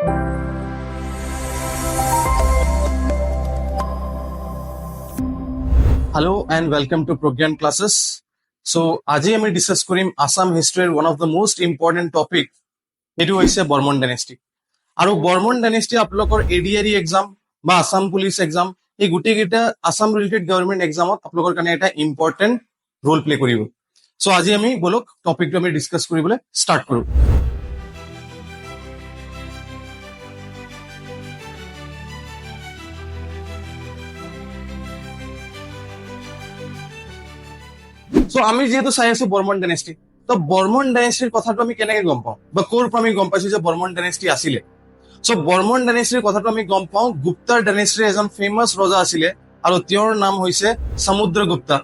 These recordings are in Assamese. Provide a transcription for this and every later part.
Hello and welcome to Program Classes. So, আজি আমি ডিসকাস কৰিম Assam হিষ্ট্ৰীৰ one of the most important topic, এটো হৈছে বৰ্মন ডাইনেষ্টি। আৰু বৰ্মন ডাইনেষ্টি আপোনালোকৰ এডিআৰই এক্সাম বা আসাম পুলিচ এক্সাম এই গোটেইকেইটা আসাম ৰিলেটেড গভৰ্ণমেণ্ট এক্সামত আপোনালোকৰ কাৰণে এটা ইম্পৰ্টেণ্ট ৰোল প্লে কৰিব। সো আজি আমি বলক টপিকটো আমি ডিসকাস কৰিবলৈ ষ্টাৰ্ট কৰোঁ। সো আমি যেহেতু চাই আছো বৰ্মন ডাইনেষ্টি, তো বৰ্মন ডাইনেষ্টিৰ কথাটো আমি কেনেকে গম পাওঁ বা ক'ৰ পৰা আমি গম পাইছো যে বৰ্মন ডাইনেষ্টি আছিলে। সো বৰ্মন ডাইনেষ্টিৰ কথাটো আমি গম পাওঁ গুপ্তাৰ ডাইনেষ্টিৰ এজন ফেমাছ ৰজা আছিলে আৰু তেওঁৰ নাম হৈছে সমুদ্ৰগুপ্তা।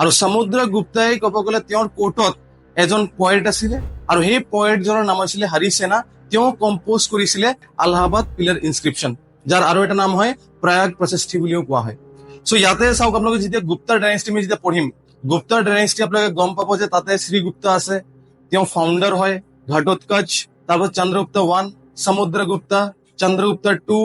আৰু সমুদ্ৰগুপ্তাই ক'ব গ'লে তেওঁৰ কোৰ্টত এজন পয়েট আছিলে আৰু সেই পয়েটজনৰ নাম হৈছিলে হৰিসেনা। তেওঁ কম্প'জ কৰিছিলে আলাহাবাদ পিলাৰ ইনস্ক্ৰিপশ্যন, যাৰ আৰু এটা নাম হয় প্ৰয়াগ প্ৰচেষ্টি বুলিও কোৱা হয়। সো ইয়াতে চাওক আপোনালোকে যেতিয়া গুপ্তাৰ ডাইনেষ্টি আমি যেতিয়া পঢ়িম, গুপ্তাৰ ডাইনেষ্টি আপোনালোকে গম পাব যে তাতে শ্ৰীগুপ্তা আছে, তেওঁ ফাউণ্ডাৰ হয়, ঘটোৎকচ, তাৰপিছত চন্দ্ৰগুপ্তা 1, সমুদ্ৰগুপ্তা, চন্দ্ৰগুপ্তা 2,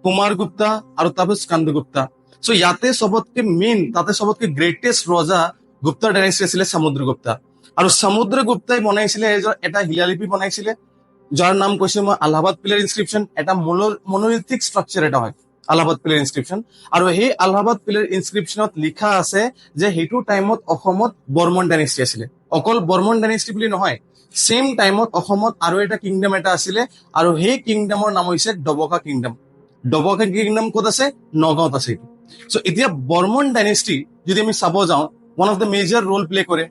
কুমাৰগুপ্তা আৰু তাৰপিছত স্কন্দগুপ্তা। সো ইয়াতে চবতকে মেইন, তাতে চবতকে গ্ৰেটেষ্ট ৰজা গুপ্তাৰ ডাইনেষ্টি আছিলে সমুদ্ৰগুপ্তা। আৰু সমুদ্ৰগুপ্তাই বনাইছিলে এটা শিলালিপি বনাইছিলে, যাৰ নাম কৈছে মই আলাহাবাদ পিলাৰ ইনস্ক্ৰিপশ্যন। এটা মনোলিথিক ষ্ট্ৰাকচাৰ এটা হয় আলাহাবাদ পিলাৰ ইনস্ক্ৰিপশ্যন। আৰু সেই আলাহাবাদ পিলাৰ ইনস্ক্ৰিপশ্যনত লিখা আছে যে সেইটো টাইমত অসমত বৰ্মন ডাইনেষ্টি আছিলে। অকল বৰ্মন ডাইনেষ্টি বুলি নহয়, সেম টাইমত অসমত আৰু এটা কিংডম এটা আছিলে, আৰু সেই কিংডমৰ নাম হৈছে ডবকা কিংডম। ডবকা কিংডম ক'ত আছে? নগাঁৱত আছে। সো এতিয়া বৰ্মন ডাইনেষ্টি যদি আমি চাব যাওঁ, one of the major role play কৰে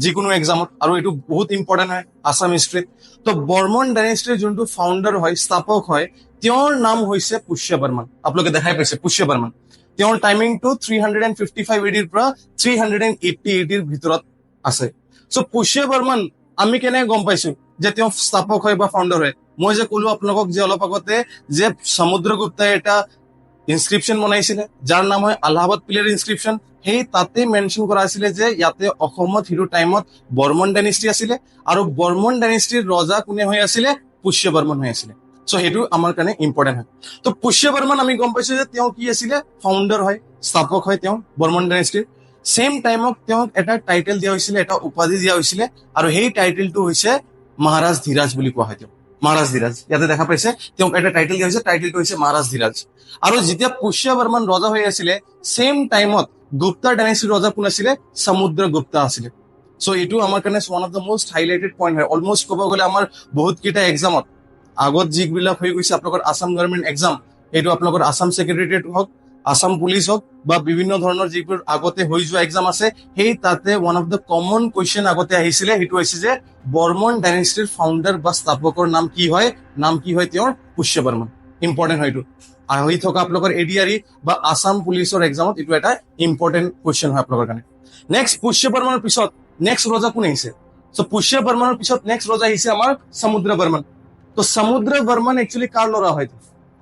যিকোনো এক্সামত, আৰু এইটো বহুত ইম্পৰ্টেণ্ট হয় আসাম হিষ্ট্ৰীত। তো বৰ্মন ডাইনেষ্টিৰ যোনটো ফাউণ্ডাৰ হয়, স্থাপক হয়, তেওঁৰ নাম হৈছে পুষ্য বৰ্মন। আপোনালোকে দেখাই পাইছে পুষ্য বৰ্মন। তেওঁৰ টাইমিংটো 355 AD পৰা 380 AD ভিতৰত আছে। সো পুষ্য বৰ্মন আমি কেনেকৈ গম পাইছো যে তেওঁ স্থাপক হয় বা ফাউণ্ডাৰ হয়? মই যে ক'লো আপোনালোকক যে অলপ আগতে যে সমুদ্ৰগুপ্তাই এটা ইনস্ক্ৰিপশ্যন বনাইছিলে যাৰ নাম হয় আলাহাবাদ পিলাৰ ইনস্ক্ৰিপশ্যন। সেই তাতে মেনশ্যন কৰা আছিলে যে ইয়াতে অসমত সেইটো টাইমত বৰ্মন ডাইনেষ্টি আছিলে, আৰু বৰ্মন ডাইনেষ্টিৰ ৰজা কোনে হৈ আছিলে? পুষ্য বৰ্মন হৈ আছিলে। সো সেইটো আমাৰ কাৰণে ইম্পৰ্টেণ্ট হয়। তো পুষ্য বৰ্মন আমি গম পাইছো যে তেওঁ কি আছিলে? ফাউণ্ডাৰ হয়, স্থাপক হয় তেওঁ বৰ্মন ডাইনেষ্টিৰ। সেম টাইমত তেওঁক এটা টাইটেল দিয়া হৈছিলে, এটা উপাধি দিয়া হৈছিলে, আৰু সেই টাইটেলটো হৈছে মহাৰাজ ধীৰাজ বুলি কোৱা হয়। তেওঁ মহাৰাজ ধীৰাজ ইয়াতে দেখা পাইছে, তেওঁক এটা টাইটেল দিয়া হৈছে, টাইটেলটো হৈছে মহাৰাজ ধীৰাজ। আৰু যেতিয়া পুষ্য বৰ্মন ৰজা হৈ আছিলে, সেম টাইমত গুপ্তাৰ ডাইনেষ্টিৰ ৰজা কোন আছিলে? সমুদ্ৰগুপ্তা আছিলে। সো এইটো আমাৰ কাৰণে one of the most highlighted point হয়। অলমোষ্ট ক'ব গ'লে আমাৰ বহুত কেইটা এক্সামত আগত যিবিলাক হৈ গৈছে আপোনালোকৰ আসাম গভৰ্ণমেণ্ট এক্সাম, এইটো আপোনালোকৰ আসাম ছেক্ৰেটাৰিয়েট হওক, আসাম পুলিচ হওক, বা বিভিন্ন ধৰণৰ যিবোৰ আগতে হৈ যোৱা এক্সাম আছে, সেই তাতে one of the common question আগতে আহিছিলে, সেইটো হৈছে যে বৰ্মন ডাইনেষ্টিৰ ফাউণ্ডাৰ বা স্থাপকৰ নাম কি হয়? নাম কি হয় তেওঁৰ? পুষ্য বৰ্মন। ইম্পৰ্টেণ্ট হয় এইটো। আহি থকা আপোনালোকৰ এডিআৰই বা আসাম পুলিচৰ এক্সামত এইটো এটা ইম্পৰ্টেণ্ট কুৱেশ্যন হয় আপোনালোকৰ কাৰণে। নেক্সট পুষ্য বৰ্মনৰ পিছত নেক্সট ৰজা কোন আহিছে? সো পুষ্য বৰ্মনৰ পিছত নেক্সট ৰজা আহিছে আমাৰ সমুদ্ৰ বৰ্মন। তো সমুদ্ৰ বৰ্মন একচুৱেলি কাৰ ল'ৰা হয়?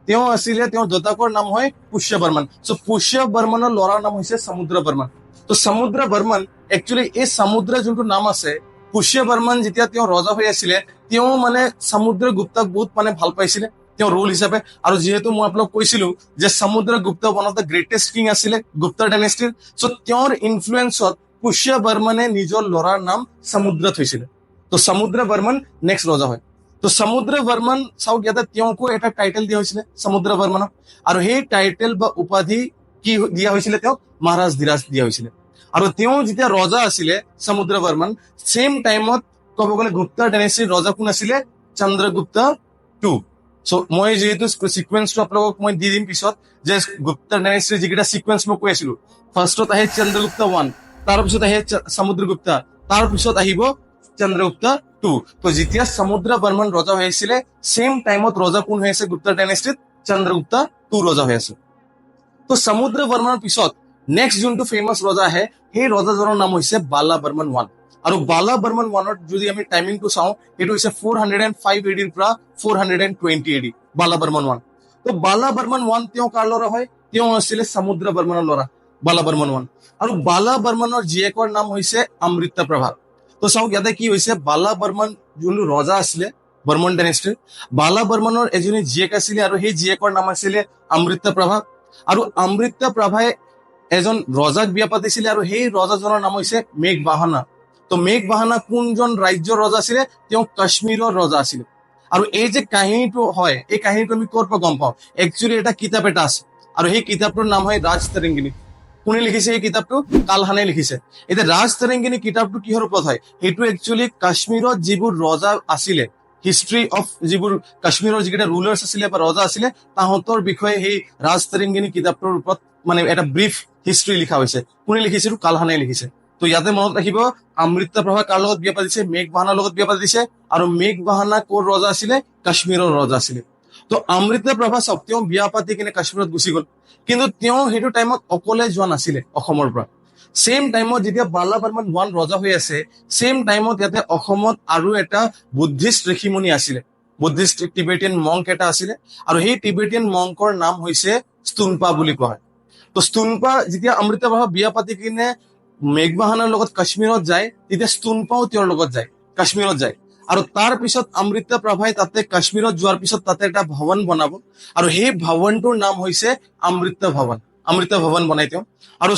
তেওঁ আছিলে, তেওঁৰ দেউতাকৰ নাম হয় পুষ্য বৰ্মন। সো পুষ্য বৰ্মনৰ ল'ৰাৰ নাম হৈছে সমুদ্ৰ বৰ্মন। তো সমুদ্ৰ বৰ্মন একচুৱেলি এই সমুদ্ৰ যোনটো নাম আছে, পুষ্য বৰ্মন যেতিয়া তেওঁ ৰজা হৈ আছিলে, তেওঁ মানে সমুদ্ৰগুপ্তাক বহুত মানে ভাল পাইছিলে তেওঁ ৰোল হিচাপে। আৰু যিহেতু মই আপোনাক কৈছিলো যে Samudragupta one of the greatest king আছিলে গুপ্তাৰ ডাইনেষ্টিৰ, সো তেওঁৰ ইনফ্লুৱেঞ্চত পুষ্য বৰ্মনে নিজৰ ল'ৰাৰ নাম সমুদ্ৰ থৈছিলে। তো সমুদ্ৰ বৰ্মন নেক্সট ৰজা হয়। তো সমুদ্ৰ বৰ্মন চাওক, ইয়াতে তেওঁকো এটা টাইটেল দিয়া হৈছিলে সমুদ্ৰ বৰ্মনক, আৰু সেই টাইটেল বা উপাধি কি দিয়া হৈছিলে? তেওঁক মহাৰাজ ধীৰাজ দিয়া হৈছিলে। আৰু তেওঁ যেতিয়া ৰজা আছিলে সমুদ্ৰ বৰ্মন, সেম টাইমত ক'ব গ'লে গুপ্তাৰ ডাইনেষ্টিৰ ৰজা কোন আছিলে? চন্দ্ৰগুপ্তা 2। সো মই যিহেতু সিকুৱেন্সটো আপোনালোকক মই দি দিম পিছত, যে গুপ্তাৰ ডাইনেষ্টিৰ যিকেইটা সিকুৱেন্স মই কৈ আছিলো, ফাৰ্ষ্টত আহে চন্দ্ৰগুপ্তা 1, তাৰপিছত আহে সমুদ্ৰগুপ্তা, তাৰপিছত আহিব চন্দ্ৰগুপ্তা 2। তো যেতিয়া সমুদ্ৰ বৰ্মন ৰজা হৈ আছিলে, সেম টাইমত ৰজা কোন হৈ আছে গুপ্তাৰ ডাইনেষ্টিত? চন্দ্ৰগুপ্তা 2 ৰজা হৈ আছে। তো সমুদ্ৰ বৰ্মনৰ পিছত নেক্সট যোনটো ফেমাছ ৰজা আহে, সেই ৰজাজনৰ নাম হৈছে বালা বৰ্মন 1। আৰু বালা বৰ্মন 1ৰ যদি আমি টাইমিংটো চাওঁ, এইটো হৈছে 405 AD পৰা 420 AD, বালা বৰ্মন 1। তো বালা বৰ্মন 1 তেওঁ কাৰ ল'ৰা হয়? তেওঁ আছিলে সমুদ্ৰ বৰ্মনৰ ল'ৰা বালা বৰ্মন 1। আৰু বালা বৰ্মনৰ জীয়েকৰ নাম হৈছে অমৃতা প্ৰভা। তো চাওক ইয়াতে কি হৈছে, বালা বৰ্মন যোনটো ৰজা আছিলে, বৰ্মন ডাইনেষ্টিৰ। বালা বৰ্মনৰ এজনী জীয়েক আছিলে আৰু সেই জীয়েকৰ নাম আছিলে অমৃতপ্ৰভা। আৰু অমৃতপ্ৰভাই এজন ৰজাক বিয়া পাতিছিলে আৰু সেই ৰজাজনৰ নাম হৈছে মেঘবাহানা। তো মেঘবাহানা কোনজন ৰাজ্যৰ ৰজা আছিলে? তেওঁ কাশ্মীৰৰ ৰজা আছিলে। আৰু এই যে কাহিনীটো হয়, এই কাহিনীটো আমি ক'ৰ পৰা গম পাওঁ? একচুৱেলি এটা কিতাপ এটা আছে আৰু সেই কিতাপটোৰ নাম হয় ৰাজ তৰংগিনী। কোনে লিখিছে এই কিতাপটো? কালহানে লিখিছে। এতিয়া ৰাজ তৰংগিনী কিতাপটো কিহৰ ওপৰত হয়? সেইটো একচুৱেলি কাশ্মীৰত যিবোৰ ৰজা আছিলে, হিষ্ট্ৰী অফ যিবোৰ কাশ্মীৰৰ যিকেইটা ৰুলাৰ্ছ আছিলে বা ৰজা আছিলে, তাহাঁতৰ বিষয়ে সেই ৰাজ তৰংগিনী কিতাপটোৰ ওপৰত মানে এটা ব্ৰিফ হিষ্ট্ৰী লিখা হৈছে। কোনে লিখিছে? কালহানে লিখিছে। তো ইয়াতে মনত ৰাখিব, অমৃতপ্ৰভা কাৰ লগত বিয়া পাতিছে? মেঘবাহানাৰ লগত বিয়া পাতিছে। আৰু মেঘবাহানা ক'ৰ ৰজা আছিলে? কাশ্মীৰৰ ৰজা আছিলে। তো অমৃতপ্ৰভা চাওক, তেওঁ বিয়া পাতি কিনে কাশ্মীৰত গুচি গ'ল, কিন্তু তেওঁ সেইটো টাইমত অকলে যোৱা নাছিলে অসমৰ পৰা। ছেম টাইমত যেতিয়া বালা বৰ্মন ওৱান ৰজা হৈ আছে, ছেম টাইমত ইয়াতে অসমত আৰু এটা বুদ্ধিষ্ট ঋষিমুনি আছিলে, বুদ্ধিষ্ট টিবেটিয়ান মংক এটা আছিলে, আৰু সেই টিবেটিয়ান মংকৰ নাম হৈছে ষ্টুনপা বুলি কোৱা হয়। তো ষ্টুনপা যেতিয়া অমৃতপ্ৰভা বিয়া পাতি কিনে মেঘবাহানাৰ লগত কাশ্মীৰত যায়, তেতিয়া ষ্টুনপাও তেওঁৰ লগত যায়, কাশ্মীৰত যায়। আৰু তাৰ পিছত অমৃতপ্ৰভাই তাতে কাশ্মীৰত যোৱাৰ পিছত তাতে এটা ভৱন বনাব, আৰু সেই ভৱনটোৰ নাম হৈছে অমৃত ভৱন। অমৃত ভৱন বনাই তেওঁ। আৰু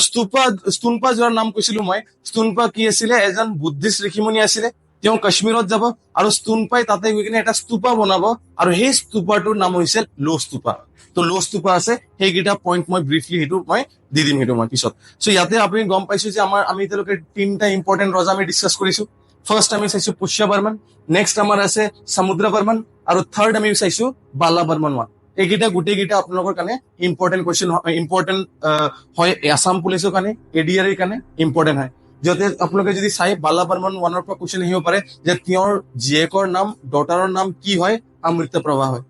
ষ্টুনপা যোৱাৰ নাম কৈছিলো মই, ষ্টুনপা কি আছিলে? এজন বুদ্ধিষ্ট ঋষিমুনি আছিলে। তেওঁ কাশ্মীৰত যাব আৰু ষ্টুনপাই তাতে গৈ কিনে এটা স্তূপা বনাব, আৰু সেই স্তূপাটোৰ নাম হৈছে লো স্তূপা। তো লো স্তূপা আছে, সেইকেইটা পইণ্ট মই ব্ৰিফলি সেইটো মই দি দিম, সেইটো মই পিছত। চ' ইয়াতে আপুনি গম পাইছো যে আমি এতিয়ালৈকে 3টা ইম্পৰ্টেণ্ট ৰজা আমি ডিছকাছ কৰিছো। ফাৰ্ষ্ট আমি চাইছো পুষ্য বৰ্মন, নেক্সট আমাৰ আছে সমুদ্ৰ বৰ্মন, আৰু থাৰ্ড আমি চাইছো বালা বৰ্মন ওৱান। এইকেইটা গোটেইকেইটা আপোনালোকৰ কাৰণে ইম্পৰ্টেণ্ট কুৱেশ্যন, ইম্পৰ্টেণ্ট হয় আছাম পুলিচৰ কাৰণে, ADR কাৰণে ইম্পৰ্টেণ্ট হয়। যাতে আপোনালোকে যদি চাই, বালা বৰ্মন ওৱানৰ পৰা কুৱেশ্যন আহিব পাৰে যে তেওঁৰ জীয়েকৰ নাম, ডটাৰৰ নাম কি হয়? অমৃতপ্ৰভা হয়।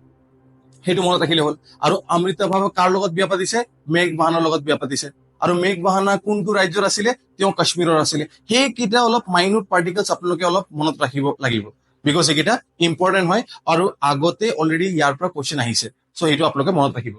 সেইটো মনত ৰাখিলে হ'ল। আৰু অমৃতপ্ৰভা কাৰ লগত বিয়া পাতিছে? মেঘবাহানাৰ লগত বিয়া পাতিছে। আৰু মেঘবাহানা কোনটো ৰাজ্যৰ আছিলে? তেওঁ কাশ্মীৰৰ আছিলে। সেইকেইটা অলপ মাইনুট পাৰ্টিকলছ আপোনালোকে অলপ মনত ৰাখিব লাগিব, বিকজ এইকেইটা ইম্পৰ্টেণ্ট হয় আৰু আগতে অলৰেডি ইয়াৰ পৰা কুৱেশ্যন আহিছে। চ' সেইটো আপোনালোকে মনত ৰাখিব।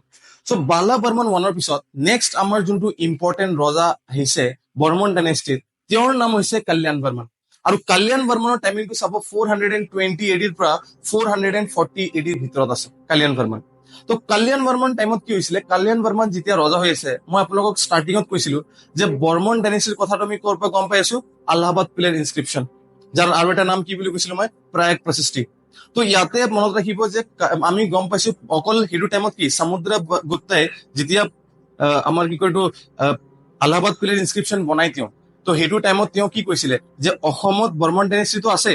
চ' বালা বৰ্মন ওৱানৰ পিছত নেক্সট আমাৰ যোনটো ইম্পৰ্টেণ্ট ৰজা আহিছে বৰ্মন ডাইনেষ্টিৰ, তেওঁৰ নাম হৈছে কল্যাণ বৰ্মন। আৰু কল্যাণ বৰ্মনৰ টাইমিংটো চাব, 420 AD ৰ পৰা 440 AD ৰ ভিতৰত আছে কল্যাণ বৰ্মন। তো কল্যাণ বৰ্মন টাইমত কি হৈছিলে? কল্যাণ বৰ্মন যেতিয়া ৰজা হৈ আছে, মই আপোনালোকক ষ্টাৰ্টিঙত কৈছিলো যে বৰ্মন ডাইনেষ্টিৰ কথাটো আমি ক'ৰ পৰা গম পাই আছো? আলাহাবাদ পিলাৰ ইনস্ক্ৰিপশ্যন, যাৰ আৰু এটা নাম কি বুলি কৈছিলো মই? প্ৰায়াগ প্ৰচেষ্টি। তো ইয়াতে মনত ৰাখিব যে আমি গম পাইছো অকল সেইটো টাইমত কি সমুদ্ৰগুপ্তাই যেতিয়া আমাৰ কি কয় এইটো আলাহাবাদ পিলাৰ ইনস্ক্ৰিপশ্যন বনাই তেওঁ, তো সেইটো টাইমত তেওঁ কি কৈছিলে যে অসমত বৰ্মন ডাইনেষ্টিটো আছে,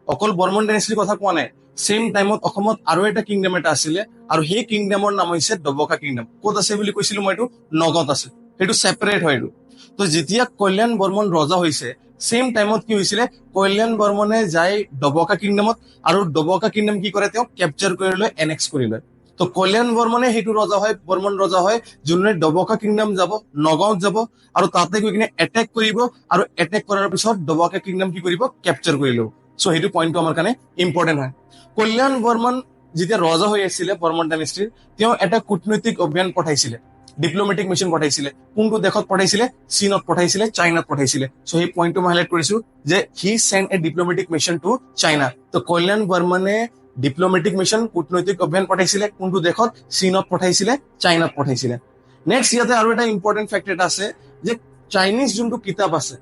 অকল বৰ্মন ডাইনেষ্টিৰ কথা কোৱা নাই। ছেম টাইমত অসমত আৰু এটা কিংডম এটা আছিলে, আৰু সেই কিংডমৰ নাম হৈছে ডবকা কিংডম। ক'ত আছে বুলি কৈছিলো মই? এইটো নগাঁৱত আছে, সেইটো ছেপাৰেট হয় এইটো। তো যেতিয়া কল্যাণ বৰ্মন ৰজা হৈছে, ছেম টাইমত কি হৈছিলে? কল্যাণ বৰ্মনে যায় ডবকা কিংডমত, আৰু ডবকা কিংডম কি কৰে? তেওঁ কেপচাৰ কৰি লয়, এনেক্স কৰি লয়। তো কল্যাণ বৰ্মনে সেইটো ৰজা হয়, বৰ্মন ৰজা হয়, যোনে ডবকা কিংডম যাব, নগাঁৱত যাব, আৰু তাতে গৈ কিনে এটেক কৰিব, আৰু এটেক কৰাৰ পিছত ডবকা কিংডম কি কৰিব? কেপচাৰ কৰি ল'ব। চ' সেইটো পইণ্টটো আমাৰ কাৰণে ইম্পৰ্টেণ্ট হয়। কল্যাণ বৰ্মন যেতিয়া ৰজা হৈ আছিলে বৰ্মন ডাইনেষ্টিৰ, তেওঁ এটা কূটনৈতিক অভিযান পঠাইছিলে, ডিপ্ল'মেটিক মিছন পঠাইছিলে। কোনটো দেশত পঠাইছিলে? চীনত পঠাইছিলে, চাইনাত পঠাইছিলে। চ' সেই পইণ্টটো মই হাইলাইট কৰিছো যে he send a diplomatic mission to China. তো কল্যাণ বৰ্মনে ডিপ্ল'মেটিক মিছন, কূটনৈতিক অভিযান পঠাইছিলে কোনটো দেশত? চীনত পঠাইছিলে, চাইনাত পঠাইছিলে। নেক্সট ইয়াতে আৰু এটা ইম্পৰ্টেণ্ট ফেক্ট এটা আছে যে চাইনিজ যোনটো কিতাপ আছে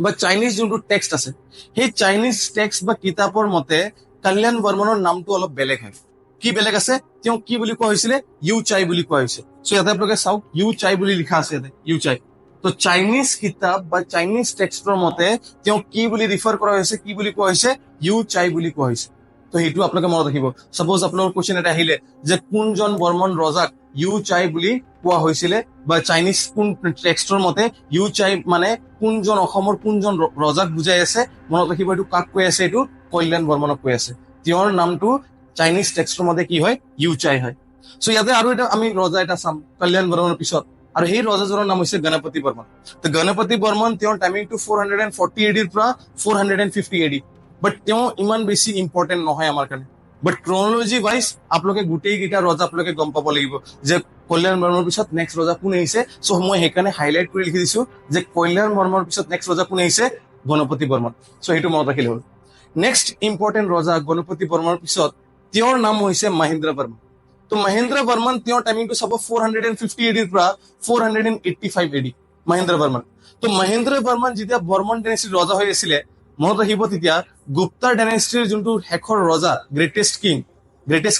বা চাইনিজ যোনটো টেক্সট আছে, সেই চাইনিজ টেক্সট বা কিতাপৰ মতে কল্যাণ বৰ্মনৰ নামটো অলপ বেলেগ হয়। কি বেলেগ আছে? তেওঁ কি বুলি কোৱা হৈছিলে? ইউ চাই বুলি কোৱা হৈছে। চ' ইয়াতে আপোনালোকে চাওক, ইউ চাই বুলি লিখা আছে ইয়াতে, ইউ চাই। তো চাইনিজ কিতাপ বা চাইনিজ টেক্সটৰ মতে তেওঁ কি বুলি ৰিফাৰ কৰা হৈছে, কি বুলি কোৱা হৈছে? ইউ চাই বুলি কোৱা হৈছে। তো সেইটো আপোনালোকে মনত ৰাখিব। ছাপোজ আপোনালোকৰ কুৱেশ্যন এটা আহিলে যে কোনজন বৰ্মন ৰজাক ইউ চাই বুলি কোৱা হৈছিলে, বা চাইনিজ কোন টেক্সটৰ মতে ইউ চাই মানে কোনজন, অসমৰ কোনজন ৰজাক বুজাই আছে? মনত ৰাখিব, এইটো কাক কৈ আছে? এইটো কল্যাণ বৰ্মনক কৈ আছে। তেওঁৰ নামটো চাইনিজ টেক্সটৰ মতে কি হয়? ইউ চাই হয়। চ' ইয়াতে আৰু এটা আমি ৰজা এটা চাম কল্যাণ বৰ্মনৰ পিছত, আৰু সেই ৰজাজনৰ নাম হৈছে গণপতি বৰ্মন। তো গণপতি বৰ্মন তেওঁৰ টাইমিংটো 440 AD ৰ পৰা 450 AD, বাট তেওঁ ইমান বেছি ইম্পৰ্টেণ্ট নহয় আমাৰ কাৰণে। বাট ক্ৰনলজি ৱাইজ আপোনালোকে গোটেইকেইটা ৰজা আপোনালোকে গম পাব লাগিব যে কল্যাণ বৰ্মনৰ পিছত নেক্সট ৰজা কোন আহিছে। চ' মই সেইকাৰণে হাইলাইট কৰি লিখি দিছো যে কল্যাণ বৰ্মনৰ পিছত নেক্সট ৰজা কোন আহিছে? গণপতি বৰ্মন। চ' সেইটো মনত ৰাখিলে হ'ল। নেক্সট ইম্পৰ্টেণ্ট ৰজা গণপতি বৰ্মাৰ পিছত তেওঁৰ নাম হৈছে মহেন্দ্ৰ বৰ্মন। তো মহেন্দ্ৰ বৰ্মন তেওঁৰ টাইমিংটো চাব 450 এডিৰ পৰা 485 এডি মহেন্দ্ৰ বৰ্মন। তো মহেন্দ্ৰ বৰ্মন যেতিয়া বৰ্মন ডাইনেষ্টিৰ ৰজা হৈ আছিলে, মনত ৰাখিব তেতিয়া গুপ্তা ডাইনেষ্টিৰ যোনটো শেষৰ ৰজা গ্ৰেটেষ্ট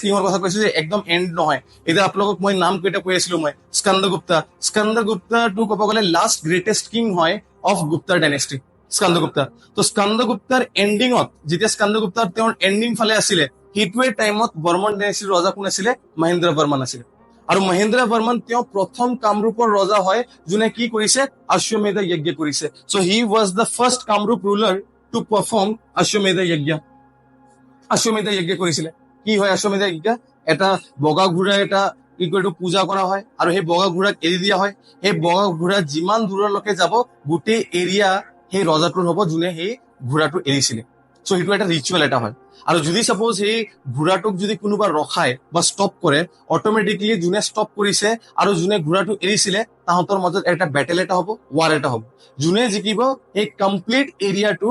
কিঙৰ কথা কৈছো যে একদম এণ্ড নহয়। এতিয়া আপোনালোকক মই নাম কেইটা কৈ আছিলো মই স্কন্দগুপ্তাটো ক'ব গ'লে লাষ্ট গ্ৰেটেষ্ট কিং হয় অফ গুপ্তা ডাইনেষ্টি স্কন্দগুপ্তা। তো স্কন্দগুপ্তাৰ এণ্ডিঙত যেতিয়া স্কন্দগুপ্তাৰ তেওঁৰ এণ্ডিং ফালে আছিলে সেইটোৱে টাইমত বৰ্মন ডাইনেষ্টিৰ ৰজা কোন আছিলে? মহেন্দ্ৰ বৰ্মন আছিলে। আৰু মহেন্দ্ৰ বৰ্মন তেওঁ প্ৰথম কামৰূপৰ ৰজা হয় যোনে কি কৰিছে? অশ্বমেধ যজ্ঞ কৰিছে। So' he was the first Kamarupa ruler to perform অশ্বমেধ যজ্ঞ কৰিছিলে। কি হয় অশ্বমেধ যজ্ঞ? এটা বগা ঘোঁৰা এটা কি কয় এইটো পূজা কৰা হয় আৰু সেই বগা ঘোঁৰাক এৰি দিয়া হয়। সেই বগা ঘোঁৰা যিমান দূৰলৈকে যাব গোটেই এৰিয়া সেই ৰজাটোৰ হ'ব যোনে সেই ঘোঁৰাটো এৰিছিলে। চ' সেইটো এটা ৰিচুৱেল এটা হয়। আৰু যদি চাপোজ সেই ঘোঁৰাটোক যদি কোনোবা ৰখায় বা ষ্টপ কৰে, অট'মেটিকলি যোনে ষ্টপ কৰিছে আৰু যোনে ঘোঁৰাটো এৰিছিলে তাহাঁতৰ মাজত এটা বেটেল এটা হ'ব, ৱাৰ এটা হ'ব। যোনে জিকিব সেই কমপ্লিট এৰিয়াটো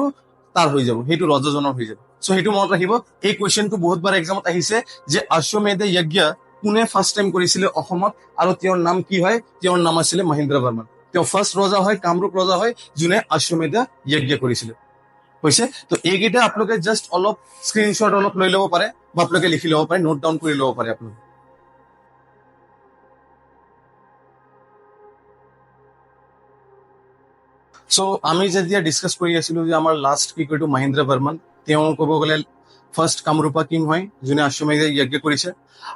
তাৰ হৈ যাব, সেইটো ৰজাজনৰ হৈ যাব। চ' সেইটো মনত ৰাখিব। এই কুৱেশ্যনটো বহুতবাৰ এক্সামত আহিছে যে অশ্বমেধ যজ্ঞ কোনে ফাৰ্ষ্ট টাইম কৰিছিলে অসমত আৰু তেওঁৰ নাম কি হয়? তেওঁৰ নাম আছিলে মহেন্দ্ৰ বৰ্মন। তেওঁ ফাৰ্ষ্ট ৰজা হয়, কামৰূপ ৰজা হয় যোনে অশ্বমেধ যজ্ঞ কৰিছিলে। হৈছে তো এইকেইটা আপোনালোকে জাষ্ট অলপ স্ক্ৰীনশ্বট অলপ লৈ ল'ব পাৰে বা আপোনালোকে লিখি ল'ব পাৰে, নোট ডাউন কৰি ল'ব পাৰে আপোনালোকে। চ' আমি যেতিয়া ডিছকাছ কৰি আছিলো যে আমাৰ লাষ্ট কি কয় মহেন্দ্ৰ বৰ্মন, তেওঁ ক'ব গ'লে ফাৰ্ষ্ট কামৰূপা কিং হয় যোনে অশ্বমেধ যজ্ঞ কৰিছে।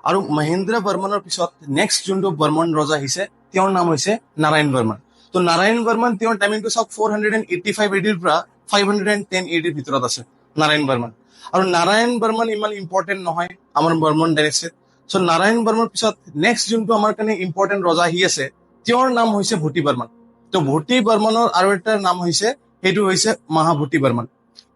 আৰু মহেন্দ্ৰ বৰ্মনৰ পিছত নেক্সট যোনটো বৰ্মন ৰজা আহিছে তেওঁৰ নাম হৈছে নাৰায়ণ বৰ্মন। তো নাৰায়ণ বৰ্মন তেওঁৰ টাইমিংটো চাওক 485 এডিৰ পৰা 510 এডিৰ ভিতৰত আছে নাৰায়ণ বৰ্মন। আৰু নাৰায়ণ বৰ্মন ইমান ইম্পৰ্টেণ্ট নহয় আমাৰ বৰ্মন ডাইনেষ্টিত। চ' নাৰায়ণ বৰ্মনৰ পিছত নেক্সট যোনটো আমাৰ কাৰণে ইম্পৰ্টেণ্ট ৰজা আহি আছে তেওঁৰ নাম হৈছে ভূটি বৰ্মন। তো ভূটি বৰ্মনৰ আৰু এটা নাম হৈছে, সেইটো হৈছে মহাভূতি বৰ্মন।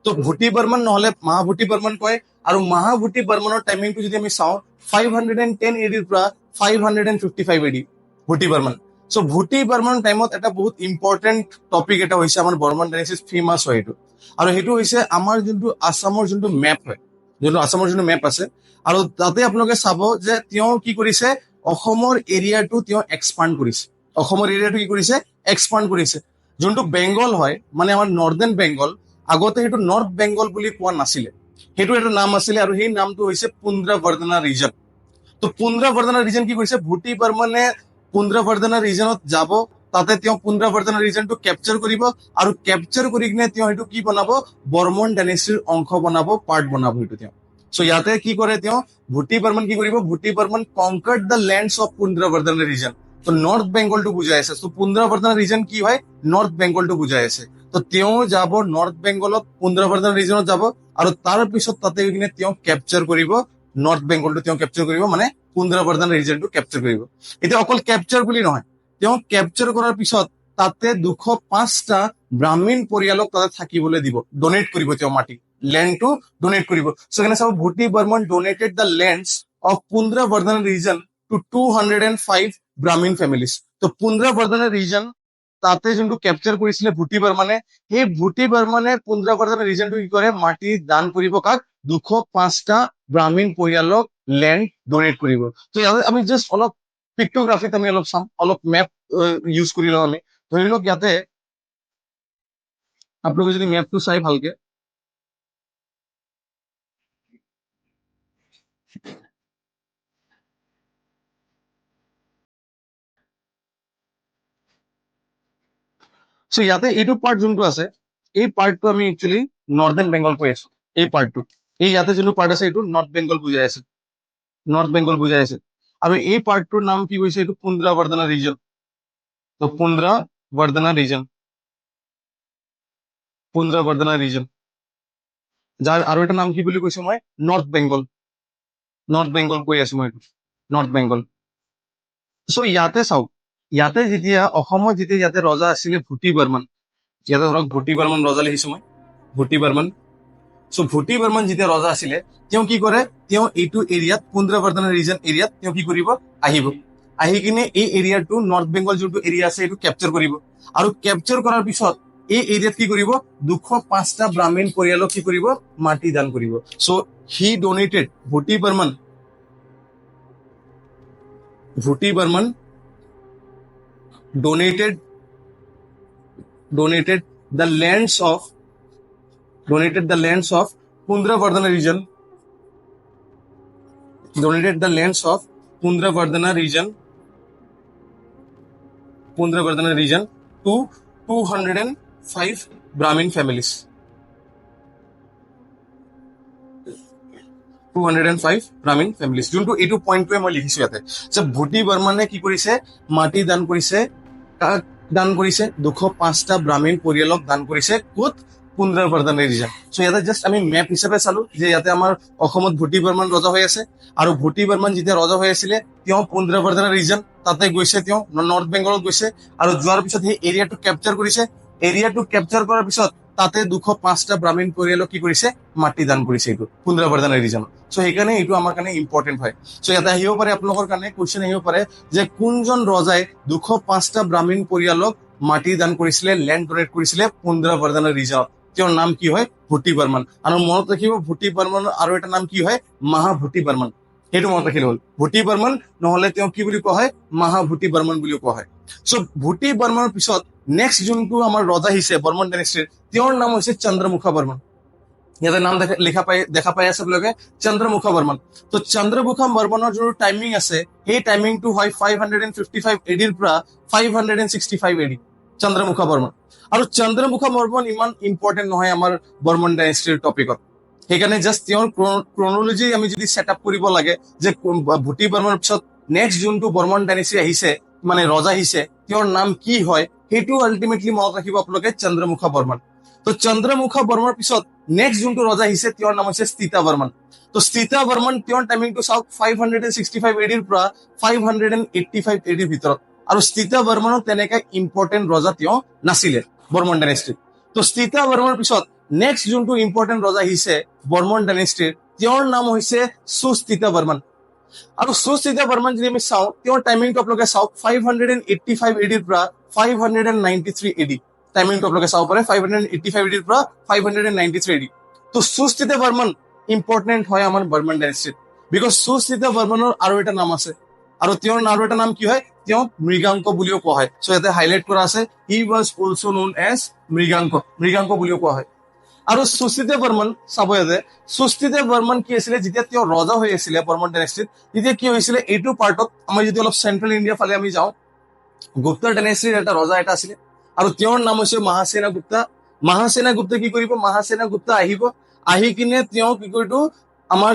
তো ভূটি বৰ্মন নহলে মহাভূতি বৰ্মন কয়। আৰু মহাভূতি বৰ্মনৰ টাইমিংটো যদি আমি চাওঁ 510 এডিৰ পৰা 555 এডি ভূটি বৰ্মন। চ' ভূটি বৰ্মন টাইমত এটা বহুত ইম্পৰ্টেণ্ট টপিক এটা হৈছে আমাৰ বৰ্মন ডাইনেষ্টিত ফেমাছ হয় এইটো, আৰু সেইটো হৈছে আমাৰ যোনটো আছামৰ যোনটো মেপ হয়, যোনটো আছামৰ যোনটো মেপ আছে। আৰু তাতে আপোনালোকে চাব যে তেওঁ কি কৰিছে? অসমৰ এৰিয়াটো তেওঁ এক্সপাণ্ড কৰিছে। অসমৰ এৰিয়াটো কি কৰিছে? এক্সপাণ্ড কৰিছে। যোনটো বেংগল হয় মানে আমাৰ নৰ্দাৰ্ণ বেংগল, আগতে সেইটো নৰ্থ বেংগল বুলি কোৱা নাছিলে, সেইটো এটা নাম আছিলে আৰু সেই নামটো হৈছে পুন্দ্ৰৱৰ্ধনা ৰিজন। তো পুন্দ্ৰৱৰ্ধনা ৰিজন কি কৰিছে? ভূটি বৰ্মনে পুন্দ্ৰৱৰ্ধনা ৰিজনত যাব, তাতে তেওঁ পুন্দ্ৰৱৰ্ধনা ৰিজনটো কেপচাৰ কৰিব আৰু কেপচাৰ কৰি কিনে তেওঁ সেইটো কি বনাব? বৰ্মন ডাইনেষ্টিৰ অংশ বনাব, পাৰ্ট বনাব সেইটো তেওঁ। চ' ইয়াতে কি কৰে তেওঁ? ভূটি বৰ্মন কি কৰিব? Bhuti Varman conquered the lands of Pundravardhana region. তো নৰ্থ বেংগলটো বুজাই আছে। চ' পুন্দ্ৰৱৰ্ধনা ৰিজন কি হয়? নৰ্থ বেংগলটো বুজাই আছে। তো তেওঁ যাব নৰ্থ বেংগলত, পুন্দ্ৰৱৰ্ধনা ৰিজনত যাব আৰু তাৰ পিছত তাতে গৈ কিনে তেওঁ কেপচাৰ কৰিব নৰ্থ বেংগলটো, তেওঁ কেপচাৰ কৰিব মানে পুন্দ্ৰৱৰ্ধনা ৰিজনটো কেপচাৰ কৰিব। এতিয়া অকল কেপচাৰ বুলি নহয়, তেওঁ কেপচাৰ কৰাৰ পিছত তাতে 205টা ব্ৰাহ্মীণ পৰিয়ালক তাতে থাকিবলৈ দিব, ডনেট কৰিব তেওঁ মাটি, লেণ্ডটো ডনেট কৰিব। চ' কেনে চাব Bhuti Varman donated the lands of Pundravardhana region to 205 Brahmin families. তো পুন্দ্ৰৱৰ্ধনা ৰিজন তাতে যোনটো কেপচাৰ কৰিছিলে ভূটি বৰ্মনে, সেই ভূটি বৰ্মনে পুন্দ্ৰৱৰ্ধনা ৰিজনটো কি কৰে? মাটি দান কৰিব কাক? 205টা ব্ৰাহ্মীণ পৰিয়ালক লেণ্ড ডনেট কৰিব। তো ইয়াতে আমি জাষ্ট অলপ পিক্টোগ্ৰাফিত আমি অলপ চাম, অলপ মেপ ইউজ কৰি লওঁ আমি। ধৰি লওক ইয়াতে আপোনালোকে যদি মেপটো চাই ভালকে, চ' ইয়াতে এইটো পাৰ্ট যোনটো আছে, এই পাৰ্টটো আমি একচুৱেলি নৰ্দাৰ্ণ বেংগল কৈ আছো। এই পাৰ্টটো, এই ইয়াতে যোনটো পাৰ্ট আছে এইটো নৰ্থ বেংগল বুজাই আছে, নৰ্থ বেংগল বুজাই আছে। আৰু এই পাৰ্টটোৰ নাম কি কৈছে? এইটো পুন্দ্ৰৱৰ্ধনা ৰিজন। তো পুন্দ্ৰৱৰ্ধনা ৰিজন, পুন্দ্ৰৱৰ্ধনা ৰিজন, যাৰ আৰু এটা নাম কি বুলি কৈছো মই? নৰ্থ বেংগল, নৰ্থ বেংগল কৈ আছো মই, নৰ্থ বেংগল। চ' ইয়াতে চাওক, ইয়াতে যেতিয়া অসমত যেতিয়া ইয়াতে ৰজা আছিলে ভূটি বৰ্মন, ইয়াতে ধৰক ভূটি বৰ্মন ৰজা লিখিছো মই, ভূটি বৰ্মন। চ' ভূটি বৰ্মন যেতিয়া ৰজা আছিলে তেওঁ কি কৰে? তেওঁ এইটো এৰিয়াত পুন্দ্ৰৱৰ্ধনা ৰিজন এৰিয়াত তেওঁ কি কৰিব? আহিব, আহি কিনে এই এৰিয়াটো নৰ্থ বেংগল যোনটো এৰিয়া আছে এইটো কেপচাৰ কৰিব। আৰু কেপচাৰ কৰাৰ পিছত এই এৰিয়াত কি কৰিব 205টা ব্ৰাহ্মণ পৰিয়ালক কি কৰিব মাটি দান কৰিব so he donated Bhuti Varman donated the lands of Pundravarthana region to 205 Brahmin families. 205 Brahmin families. যোনটো এইটো পইণ্টটোৱে মই লিখিছো ইয়াতে যে ভূটি বৰ্মনে কি কৰিছে মাটি দান কৰিছে কাক দান কৰিছে 205টা ব্ৰাহ্মণ পৰিয়ালক দান কৰিছে ক'ত পুন্দ্ৰবৰ্ধন ৰিজন সো ইয়াতে জাস্ট আমি মেপ হিচাপে চালো যে ইয়াতে আমাৰ অসমত ভূটি বৰ্মন ৰজা হৈ আছে আৰু ভূটি বৰ্মন যেতিয়া ৰজা হৈ আছিলে তেওঁ পুন্দ্ৰবৰ্ধন ৰিজন তাতে গৈছে তেওঁ নৰ্থ বেংগলত গৈছে আৰু যোৱাৰ পিছত সেই এৰিয়াটো কেপচাৰ কৰিছে এৰিয়াটো কেপচাৰ কৰাৰ পিছত তাতে 205টা ব্ৰাহ্মণ পৰিয়ালক কি কৰিছে মাটি দান কৰিছে এইটো পুন্দ্ৰবৰ্ধন ৰিজন সো সেইকাৰণে এইটো আমাৰ কাৰণে ইম্পৰ্টেণ্ট হয় সো ইয়াতে আহিব পাৰে আপোনালোকৰ কাৰণে কোৱেশ্চন আহিব পাৰে যে কোনজন ৰজাই 205টা ব্ৰাহ্মণ পৰিয়ালক মাটি দান কৰিছিলে লেণ্ড ডোনেট কৰিছিলে পুন্দ্ৰবৰ্ধন ৰিজনত তেওঁৰ নাম কি হয় ভূটি বৰ্মন আৰু মনত ৰাখিব ভূটি বৰ্মন আৰু এটা নাম কি হয় মহাভূটি বৰ্মন সেইটো মনত ৰাখিলে হ'ল ভূটি বৰ্মন নহলে তেওঁ কি বুলি কোৱা হয় মহাভূটি বৰ্মন বুলি কোৱা হয় সো ভূটি বৰ্মনৰ পিছত নেক্সট যোনটো আমাৰ ৰজা আহিছে বৰ্মন ডাইনেষ্টিৰ তেওঁৰ নাম হৈছে চন্দ্ৰমুখা বৰ্মন ইয়াতে নাম দেখা পাই আছে আপোনালোকে চন্দ্ৰমুখা বৰ্মন তো চন্দ্ৰমুখা বৰ্মনৰ যোনটো টাইমিং আছে সেই টাইমিংটো হয় 555 এডিৰ পৰা 565 এডি চন্দ্ৰমুখা বৰ্মন আৰু চন্দ্ৰমুখা বৰ্মন ইমান ইম্পৰ্টেণ্ট নহয় আমাৰ বৰ্মন ডাইনেষ্টিৰ টপিকত সেইকাৰণে জাষ্ট তেওঁৰ ক্ৰনলজি আমি যদি ছেট আপ কৰিব লাগে যে ভূটি বৰ্মনৰ পিছত নেক্সট যোনটো বৰ্মন ডাইনেষ্টি আহিছে মানে ৰজা আহিছে তেওঁৰ নাম কি হয় সেইটো আল্টিমেটলি মনত ৰাখিব আপোনালোকে চন্দ্ৰমুখা বৰ্মন তো চন্দ্ৰমুখা বৰ্মনৰ পিছত নেক্সট যোনটো ৰজা আহিছে তেওঁৰ নাম হৈছে স্থিতা বৰ্মন তো স্থিতা বৰ্মন তেওঁৰ টাইমিংটো চাওক 565 এডিৰ পৰা 585 এডিৰ ভিতৰত আৰু স্থিতা বৰ্মনৰ তেনেকৈ ইম্পৰ্টেণ্ট ৰজা তেওঁ নাছিলে বৰ্মন ডাইনেষ্টিৰ তো স্থিতা বৰ্মনৰ পিছত নেক্সট যোনটো ইম্পৰ্টেণ্ট ৰজা আহিছে বৰ্মন ডাইনেষ্টিৰ তেওঁৰ নাম হৈছে সুস্থিতা বৰ্মন আৰু সুস্থিতা বৰ্মন যদি আমি চাওঁ তেওঁৰ টাইমিংটো আপোনালোকে চাওক 585 এডিৰ পৰা 593 এডি টাইমিংটো আপোনালোকে চাব পাৰে 585 এডিৰ পৰা 593 এডি তো সুস্থিতা বৰ্মন ইম্পৰ্টেণ্ট হয় আমাৰ বৰ্মন ডাইনেষ্টিত বিকজ সুস্থিতা বৰ্মনৰ আৰু এটা নাম আছে আৰু তেওঁৰ আৰু এটা নাম কি হয় তেওঁ মৃগাংক বুলিও কোৱা হয় সো ইয়াতে হাইলাইট কৰা আছে he was also known as Mriganka বুলিও কোৱা হয় আৰু সুস্থিতা বৰ্মন চাব ইয়াতে সুস্থিতা বৰ্মন কি আছিলে যেতিয়া তেওঁ ৰজা হৈ আছিলে বৰ্মন ডাইনেষ্টিত তেতিয়া কি হৈছিলে এইটো পাৰ্টত আমি যদি অলপ চেণ্ট্ৰেল ইণ্ডিয়া ফালে আমি যাওঁ গুপ্তা ডাইনেষ্টিৰ এটা ৰজা এটা আছিলে আৰু তেওঁৰ নাম হৈছে মহাসেনা গুপ্তা কি কৰিব মহাসেনা গুপ্তা আহিব আহি কিনে তেওঁ কি কৰিটো আমাৰ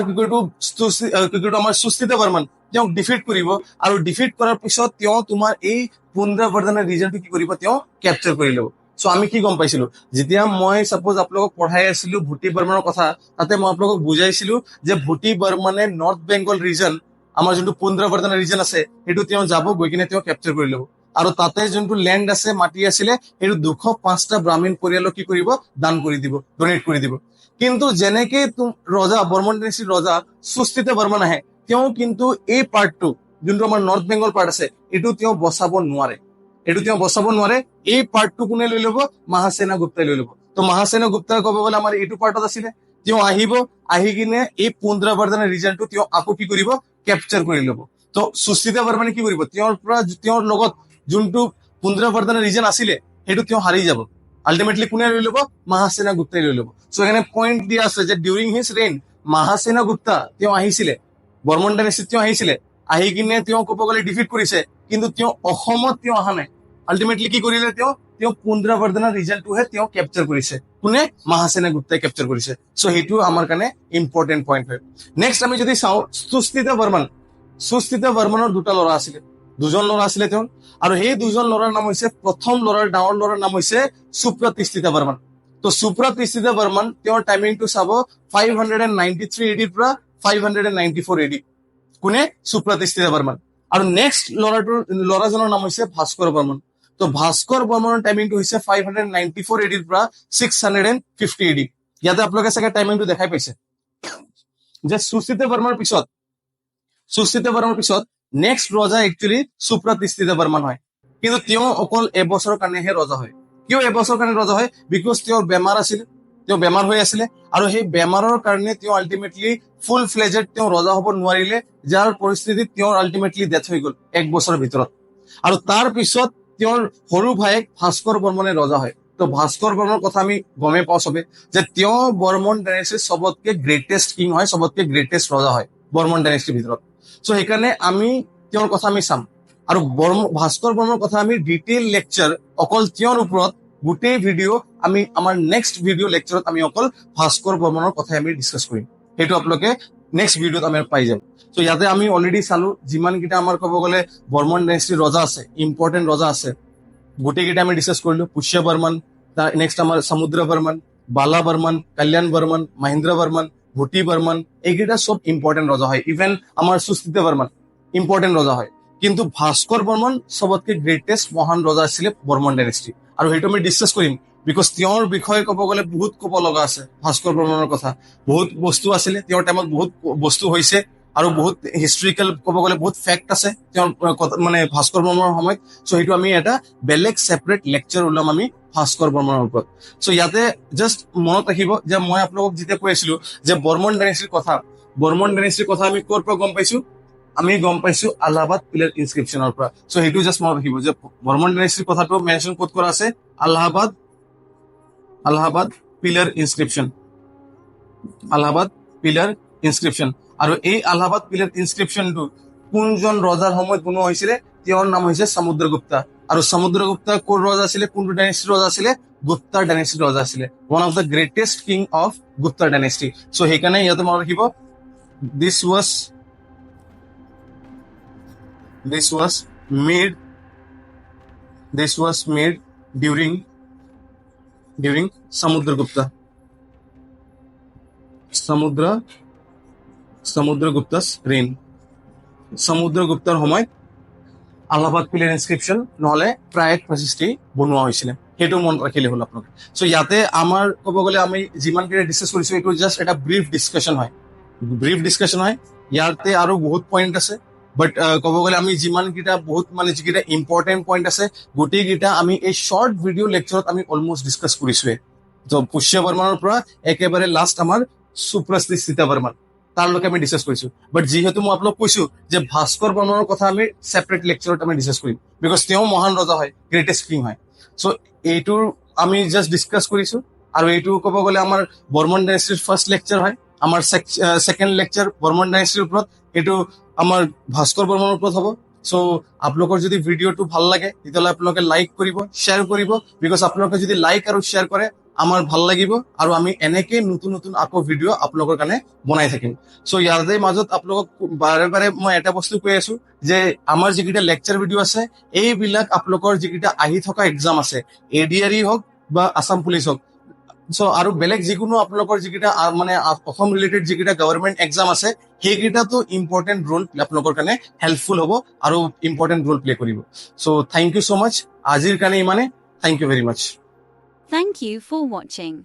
সুস্থিতা বৰ্মন তেওঁক ডিফিট কৰিব আৰু ডিফিট কৰাৰ পিছত তেওঁ তোমাৰ এই পুন্দ্ৰবৰ্ধনৰ ৰিজনটো কি কৰিব তেওঁ কেপচাৰ কৰি ল'ব সো আমি কি গম পাইছিলো যেতিয়া মই সাপোজ আপোনালোকক পঢ়াই আছিলো ভূটি বৰ্মনৰ কথা তাতে মই আপোনালোকক বুজাইছিলো যে ভূটি বৰ্মনে নৰ্থ বেংগল ৰিজন আমাৰ যোনটো পুন্দ্ৰবৰ্ধন ৰিজন আছে সেইটো তেওঁ যাব গৈ কিনে তেওঁ কেপচাৰ কৰি ল'ব আৰু তাতে যোনটো লেণ্ড আছে মাটি আছিলে সেইটো 205টা ব্ৰাহ্মণ পৰিয়ালক কি কৰিব দান কৰি দিব ডোনেট কৰি দিব কিন্তু যেনেকে ৰজা বৰ্মন ডাইনেষ্টিৰ ৰজা সুস্থিতা বৰ্মন আহে তেওঁ কিন্তু এই পাৰ্টটো যোনটো আমাৰ নৰ্থ বেংগল পাৰ্ট আছে এইটো তেওঁ বচাব নোৱাৰে এই পাৰ্টটো কোনে লৈ ল'ব মহাসেনা গুপ্তাই লৈ ল'ব তো মহাসেনা গুপ্তাই ক'ব গ'লে আমাৰ এইটো পাৰ্টত আছিলে তেওঁ আহিব আহি কিনে এই পুন্দ্ৰবৰ্ধনৰ ৰিজনটো তেওঁ আকৌ কি কৰিব কেপচাৰ কৰি ল'ব তো সুস্থিতা বৰ্মনে কি কৰিব তেওঁৰ লগত যোনটো পুন্দ্ৰবৰ্ধনৰ ৰিজন আছিলে সেইটো তেওঁ হাৰি যাব আল্টিমেটলি কোনে লৈ ল'ব মহাসেনা গুপ্তাই লৈ ল'ব সো এখানে পইণ্ট দিয়া আছে যে ডিউৰিং হিজ ৰেইন মহাসেনা গুপ্তা তেওঁ আহিছিলে বৰ্মন ডাইনেষ্টিত তেওঁ আহিছিলে আহি কিনে তেওঁ ক'ব গ'লে ডিফিট কৰিছে কিন্তু তেওঁ অসমত তেওঁ অহা নাই আল্টিমেটলি কি কৰিলে তেওঁ পুন্দ্ৰবৰ্ধনৰ ৰিজনটোহে তেওঁ কেপচাৰ কৰিছে কোনে মহাসেনা গুপ্তাই কেপচাৰ কৰিছে সো সেইটো আমাৰ কাৰণে ইম্পৰ্টেণ্ট পইণ্ট হয় নেক্সট আমি যদি চাওঁ সুস্থিতা বৰ্মনৰ দুজন ল'ৰা আছিলে তেওঁ আৰু সেই দুজন ল'ৰাৰ নাম হৈছে প্ৰথম ডাঙৰ ল'ৰাৰ নাম হৈছে সুপ্ৰতিষ্ঠিতা বৰ্মন তো সুপ্ৰতিষ্ঠিতা বৰ্মন তেওঁৰ টাইমিংটো চাব 593 এডিৰ পৰা 594 এডি কোনে সুপ্ৰতিষ্ঠিতা বৰ্মন আৰু নেক্সট ল'ৰাজনৰ নাম হৈছে ভাস্কৰ বৰ্মন তো ভাস্কৰ বৰ্মনৰ টাইমিংটো হৈছে 594 এডিৰ পৰা 650 এডি ইয়াতে আপোনালোকে চাগে টাইমিংটো দেখাই পাইছে যে সুস্থিতা বৰ্মনৰ পিছত নেক্সট ৰজা একচুৱেলি সুপ্ৰতিষ্ঠিতা বৰ্মন হয় কিন্তু তেওঁ অকল এবছৰৰ কাৰণেহে ৰজা হয় কিয় এবছৰ কাৰণে ৰজা হয়? বিকজ তেওঁৰ বেমাৰ আছিল, তেওঁ বেমাৰ হৈ আছিলে, আৰু সেই বেমাৰৰ কাৰণে তেওঁ আল্টিমেটলি ফুল ফ্লেজেড তেওঁ ৰজা হ'ব নোৱাৰিলে, যাৰ পৰিস্থিতিত তেওঁৰ আল্টিমেটলি ডেথ হৈ গ'ল 1 বছৰৰ ভিতৰত। আৰু তাৰ পিছত তেওঁৰ সৰু ভায়েক ভাস্কৰ বৰ্মনে ৰজা হয়। তো ভাস্কৰ বৰ্মনৰ কথা আমি গমেই পাওঁ চবে, যে তেওঁ বৰ্মন ডাইনেষ্টিৰ চবতকে গ্ৰেটেষ্ট কিং হয়, চবতকে গ্ৰেটেষ্ট ৰজা হয় বৰ্মন ডাইনেষ্টিৰ ভিতৰত। চ' সেইকাৰণে আমি তেওঁৰ কথা আমি চাম, আৰু ভাস্কৰ বৰ্মনৰ কথা আমি ডিটেইল লেকচাৰ অকল তেওঁৰ ওপৰত গোটেই ভিডিঅ' আমি আমাৰ নেক্সট ভিডিঅ' লেকচাৰত আমি অকল ভাস্কৰ বৰ্মনৰ কথাই আমি ডিছকাছ কৰিম। সেইটো আপোনালোকে নেক্সট ভিডিঅ'ত আমি পাই যাম। চ' ইয়াতে আমি অলৰেডি চালো যিমানকেইটা আমাৰ ক'ব গ'লে বৰ্মন ডাইনেষ্টিৰ ৰজা আছে, ইম্পৰ্টেণ্ট ৰজা আছে, গোটেইকেইটা আমি ডিছকাছ কৰিলো। পুষ্য বৰ্মন, নেক্সট আমাৰ সমুদ্ৰ বৰ্মন, বালা বৰ্মন, কল্যাণ বৰ্মন, মহেন্দ্ৰ বৰ্মন, ভূতি বৰ্মন, এইকেইটা চব ইম্পৰ্টেণ্ট ৰজা হয়। ইভেন আমাৰ সুস্থিত বৰ্মন ইম্পৰ্টেণ্ট ৰজা হয়, কিন্তু ভাস্কৰ বৰ্মন চবতকে গ্ৰেটেষ্ট মহান ৰজা আছিলে বৰ্মন ডাইনেষ্টি, আৰু সেইটো আমি ডিছকাছ কৰিম। বিকজ তেওঁৰ বিষয়ে ক'ব গ'লে বহুত ক'ব লগা আছে। ভাস্কৰ বৰ্মনৰ কথা বহুত বস্তু আছিলে, তেওঁৰ টাইমত বহুত বস্তু হৈছে, আৰু বহুত হিষ্ট্ৰিকেল ক'ব গ'লে বহুত ফেক্ট আছে তেওঁৰ মানে ভাস্কৰ বৰ্মনৰ সময়ত। চ' সেইটো আমি এটা বেলেগ ছেপাৰেট লেকচাৰ ওলাম আমি ভাস্কৰ বৰ্মনৰ ওপৰত। চ' ইয়াতে জাষ্ট মনত ৰাখিব যে মই আপোনালোকক যেতিয়া কৈ আছিলো যে বৰ্মন ডাইনেষ্টিৰ কথা আমি ক'ৰ পৰা গম পাইছো? আমি গম পাইছো আলাহাবাদ পিলাৰ ইনস্ক্ৰিপশ্যনৰ পৰা। চ' সেইটো জাষ্ট মনত ৰাখিব যে বৰ্মন ডাইনেষ্টিৰ কথাটো মেনশ্যন ক'ত কৰা আছে? Allahabad pillar inscription, Allahabad pillar inscription. আৰু এই আলাহাবাদ পিলাৰ ইনস্ক্ৰিপশ্যনটো কোনজন ৰজাৰ সময়ত বনোৱা হৈছিলে? তেওঁৰ নাম হৈছে সমুদ্ৰগুপ্তা। আৰু সমুদ্ৰগুপ্তা ক'ৰ ৰজা আছিলে? কোনটো ডাইনেষ্টিৰ ৰজা আছিলে? গুপ্তাৰ ডাইনেষ্টিৰ ৰজা আছিলে, one of the greatest king of গুপ্তাৰ ডাইনেষ্টি। চ' সেইকাৰণে ইয়াতে মনত ৰাখিব, this was made during Samudragupta's reign. সমুদ্ৰগুপ্তাৰ সময়ত আলাহাবাদ পিলাৰ ইনস্ক্ৰিপশ্যন নহলে প্ৰায়ত প্ৰচেষ্টি বনোৱা হৈছিলে, সেইটো মনত ৰাখিলে হ'ল আপোনালোকে। চ' ইয়াতে আমাৰ ক'ব গ'লে আমি যিমানকেইটা ডিছকাছ কৰিছো এইটো জাষ্ট এটা ব্ৰিফ ডিছকাশ্যন হয়, ইয়াতে আৰু বহুত পইণ্ট আছে, বাট ক'ব গ'লে আমি যিমানকেইটা বহুত মানে যিকেইটা ইম্পৰ্টেণ্ট পইণ্ট আছে গোটেইকেইটা আমি এই শ্বৰ্ট ভিডিঅ' লেকচাৰত আমি অলমষ্ট ডিছকাছ কৰিছোৱে। ত' পুষ্য বৰ্মনৰ পৰা একেবাৰে লাষ্ট আমাৰ সুপ্ৰতিষ্ঠিত বৰ্মন, তাৰলৈকে আমি ডিছকাছ কৰিছো। বাট যিহেতু মই আপোনাক কৈছো যে ভাস্কৰ বৰ্মনৰ কথা আমি ছেপাৰেট লেকচাৰত আমি ডিছকাছ কৰিম, বিকজ তেওঁ মহান ৰজা হয়, গ্ৰেটেষ্ট কিং হয়। চ' এইটোৰ আমি জাষ্ট ডিছকাছ কৰিছো, আৰু এইটো ক'ব গ'লে আমাৰ বৰ্মন ডাইনেষ্টিৰ ফাৰ্ষ্ট লেকচাৰ হয়। আমাৰ ছেকেণ্ড লেকচাৰ বৰ্মন ডাইনেষ্টিৰ ওপৰত, এইটো আমাৰ ভাস্কৰ বৰ্মনৰ ওপৰত হ'ব। চ' আপোনালোকৰ যদি ভিডিঅ'টো ভাল লাগে তেতিয়াহ'লে আপোনালোকে লাইক কৰিব, শ্বেয়াৰ কৰিব, বিকজ আপোনালোকে যদি লাইক আৰু শ্বেয়াৰ কৰে আমাৰ ভাল লাগিব, আৰু আমি এনেকে নতুন নতুন আকৌ ভিডিঅ' আপোনালোকৰ কাৰণে বনাই থাকিম। চ' ইয়াৰে মাজত আপোনালোকক বাৰে বাৰে মই এটা বস্তু কৈ আছো যে আমাৰ যিকেইটা লেকচাৰ ভিডিঅ' আছে এইবিলাক আপোনালোকৰ যিকেইটা আহি থকা এক্সাম আছে, ADRE হওক বা আছাম পুলিচ হওক, চ' আৰু বেলেগ যিকোনো আপোনালোকৰ যিকেইটা মানে অসম ৰিলেটেড যিকেইটা গভৰ্ণমেণ্ট এক্সাম আছে সেইকেইটাতো ইম্পৰ্টেণ্ট ৰোল আপোনালোকৰ কাৰণে হেল্পফুল হ'ব আৰু ইম্পৰ্টেণ্ট ৰোল প্লে কৰিব। চ' থেংক ইউ ছ' মাছ, আজিৰ কাৰণে ইমানে। Thank you very much. Thank you for watching.